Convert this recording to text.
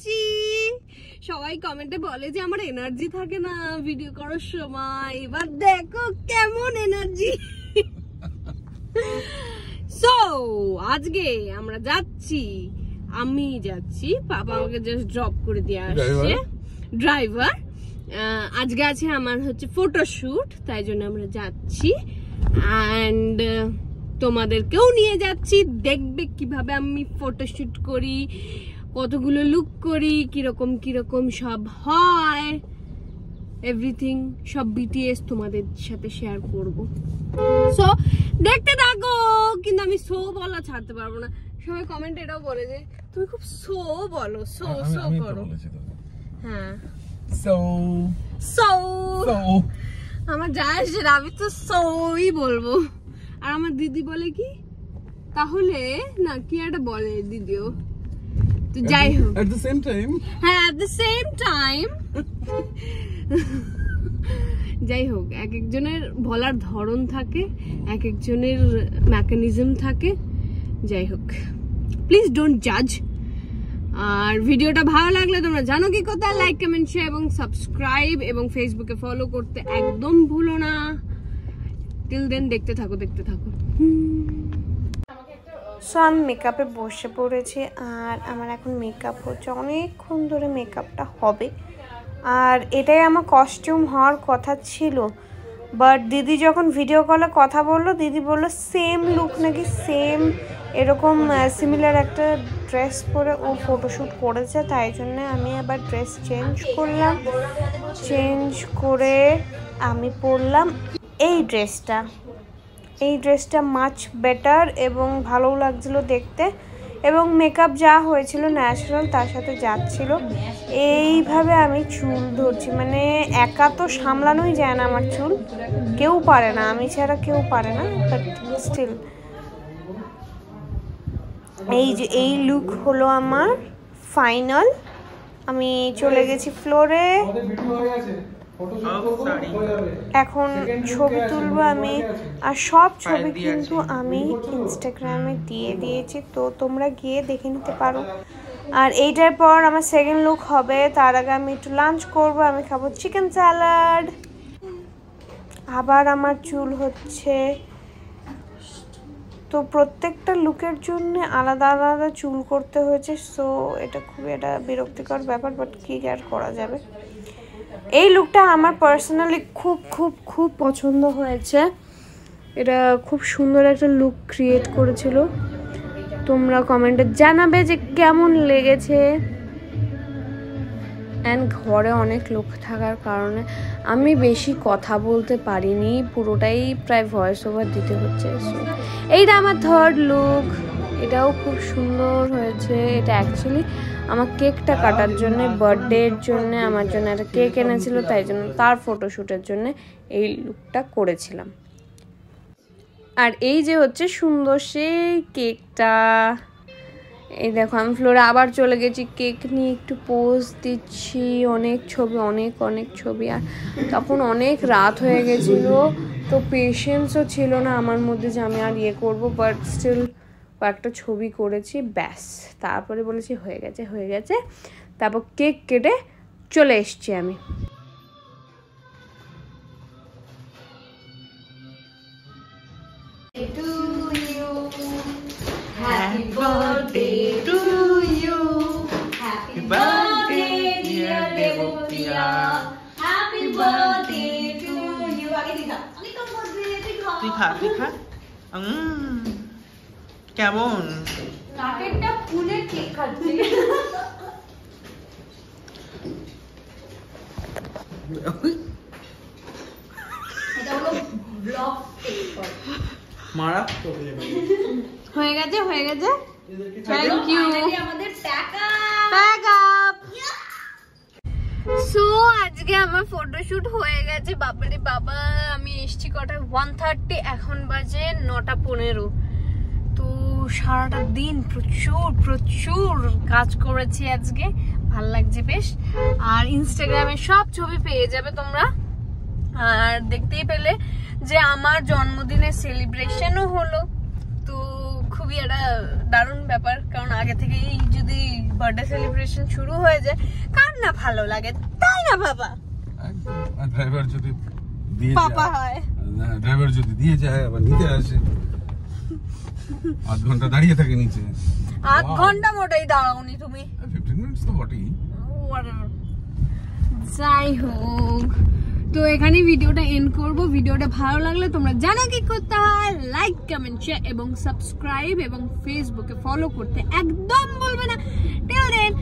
যাচ্ছি। সবাই কমেন্টে বলে যে আমার এনার্জি থাকে না ভিডিও করার সময়, এবার দেখো কেমন এনার্জি। সো আজকে আমরা যাচ্ছি, আমি যাচ্ছি, পাপা আমাকে জাস্ট ড্রপ করে দিয়ে আসছে, ড্রাইভার। আজকে আছে আমার হচ্ছে ফটোশুট, তাই জন্য আমরা যাচ্ছি অ্যান্ড তোমাদেরকেও নিয়ে যাচ্ছি, দেখবে কিভাবে আমি ফটোশুট করি, কতগুলো লুক করি, কিরকম কিরকম সব হয়, এভরিথিং সব বিটিএস তোমাদের সাথে শেয়ার করব। সো দেখতে থাকো, কিন্তু আমি সো বলা ছাড়তে পারবো না। সবাই কমেন্ট এটাও বলে যে তুমি খুব সো বলো, সো সো করো। হ্যাঁ সো সো আমার যা আসে আমি তো সোই বলবো। আর আমার দিদি বলে কি তাহলে না, কি একটা বলে দিদিও, তো যাই হোক at the same time, হ্যাঁ at the same time যাই হোক, এক একজনের বলার ধরন থাকে, এক একজনের মেকানিজম থাকে। যাই হোক, প্লিজ ডোন্ট জাজ। আর ভিডিওটা ভালো লাগলে তোমরা জানো কি কোথায়, লাইক কমেন্ট শেয়ার এবং সাবস্ক্রাইব, এবং ফেসবুকে ফলো করতে একদম ভুলো না। টিল দেন দেখতে থাকো, দেখতে থাকো। সো আমি মেকআপে বসে পড়েছি আর আমার এখন মেকআপ হচ্ছে, অনেকক্ষণ ধরে মেকআপটা হবে। আর এটাই আমার কস্টিউম হওয়ার কথা ছিল, বাট দিদি যখন ভিডিও কলে কথা বললো, দিদি বললো সেম লুক নাকি, সেম এরকম সিমিলার একটা ড্রেস পরে ও ফটোশ্যুট করেছে। তাই জন্য আমি আবার ড্রেস চেঞ্জ করলাম, চেঞ্জ করে আমি পরলাম এই ড্রেসটা। এই ড্রেসটা মাচ বেটার এবং ভালোও লাগছিলো দেখতে, এবং মেকআপ যা হয়েছিল ন্যাচারাল তার সাথে যাচ্ছিল। এইভাবে আমি চুল ধরছি, মানে একা তো সামলানোই যায় না আমার চুল, কেউ পারে না, আমি ছাড়া কেউ পারে না, বাট স্টিল এই যে এই লুক হলো আমার ফাইনাল। আমি চলে গেছি ফ্লোরে, এখন ছবি তুলবো আমি, আর সব ছবি কিন্তু আমি ইনস্টাগ্রামে দিয়ে দিয়েছি, তো তোমরা গিয়ে দেখে নিতে পারো। আর এইটার পর আমার সেকেন্ড লুক হবে, তার আগে আমি একটু লাঞ্চ করব, আমি খাবো চিকেন স্যালাড। আবার আমার চুল হচ্ছে, তো প্রত্যেকটা লুকের জন্য আলাদা আলাদা চুল করতে হয়েছে। সো এটা খুবই একটা বিরক্তিকর ব্যাপার, বাট কি আর করা যাবে। এই লুকটা আমার পার্সোনালি খুব খুব খুব পছন্দ হয়েছে, এটা খুব সুন্দর একটা লুক ক্রিয়েট করেছিল। তোমরা কমেন্টে জানাবে যে কেমন লেগেছে। অ্যান্ড ঘরে অনেক লোক থাকার কারণে আমি বেশি কথা বলতে পারিনি, পুরোটাই প্রায় ভয়েস ওভার দিতে হচ্ছে। এইটা আমার থার্ড লুক, এটাও খুব সুন্দর হয়েছে। এটা অ্যাকচুয়ালি আমার কেকটা কাটার জন্য, বার্থডের জন্য আমার জন্য একটা কেক এনেছিল, তাই জন্য তার ফটোশ্যুটের জন্য এই লুকটা করেছিলাম। আর এই যে হচ্ছে সুন্দর সেই কেকটা, এই দেখো আমি ফ্লোরে আবার চলে গেছি, কেক নিয়ে একটু পোজ দিচ্ছি, অনেক ছবি, অনেক অনেক ছবি। আর তখন অনেক রাত হয়ে গেছিলো, তো পেশেন্সও ছিল না আমার মধ্যে যে আমি আর ইয়ে করবো, বাট স্টিল কয়েকটা ছবি করেছি, ব্যাস। তারপরে বলেছি হয়ে গেছে, হয়ে গেছে। তারপর কেক কেটে চলে এসছি আমি। Happy birthday to you. Happy birthday dear Devotia. Happy birthday to you. আগে দিদা, আমি তো birthday তুই খা। তুই খা। কেমন? নাকেরটা ফুলে কেক খাচ্ছে। এটা হলো ব্লগ কেক। মারাত্মক হয়ে গেছে, হয়ে গেছে। Thank you. আমাদের প্যাক আপ। সো আজকে আমার ফটোশুট হয়ে গেছে। বাবারে বাবা, আমি এসছি কটা, 1:30, এখন বাজে 9:15। তো সারাটা দিন প্রচুর প্রচুর কাজ করেছি আজকে, ভাল লাগছে বেশ। আর ইনস্টাগ্রামে সব ছবি পেয়ে যাবে তোমরা। আর দেখতেই পেলে যে আমার জন্মদিনের সেলিব্রেশনও হলো, তো খুবই একটা দারুণ ব্যাপার। কারণ আগে থেকেই যদি বার্থডে সেলিব্রেশন শুরু হয়ে যায়, কার না ভালো লাগে, তাই না বাবা? একদম। ড্রাইভার যদি দিয়ে পাপা যায়, হয়। ড্রাইভার যদি দিয়ে যায় আবার নিতে আসে, 8 ঘন্টা দাঁড়িয়ে থাকে নিচে। 8 ঘন্টা মোটেই দাঁড়াওনি তুমি। 15 মিনিটস তো বটেই। যাই হোক, তো এখানে ভিডিওটা এন্ড করব। ভিডিওটা ভালো লাগলে তোমরা জানো কি করতে হয়, লাইক, কমেন্ট, শেয়ার এবং সাবস্ক্রাইব এবং ফেসবুকে ফলো করতে একদম ভুলবে না। Till then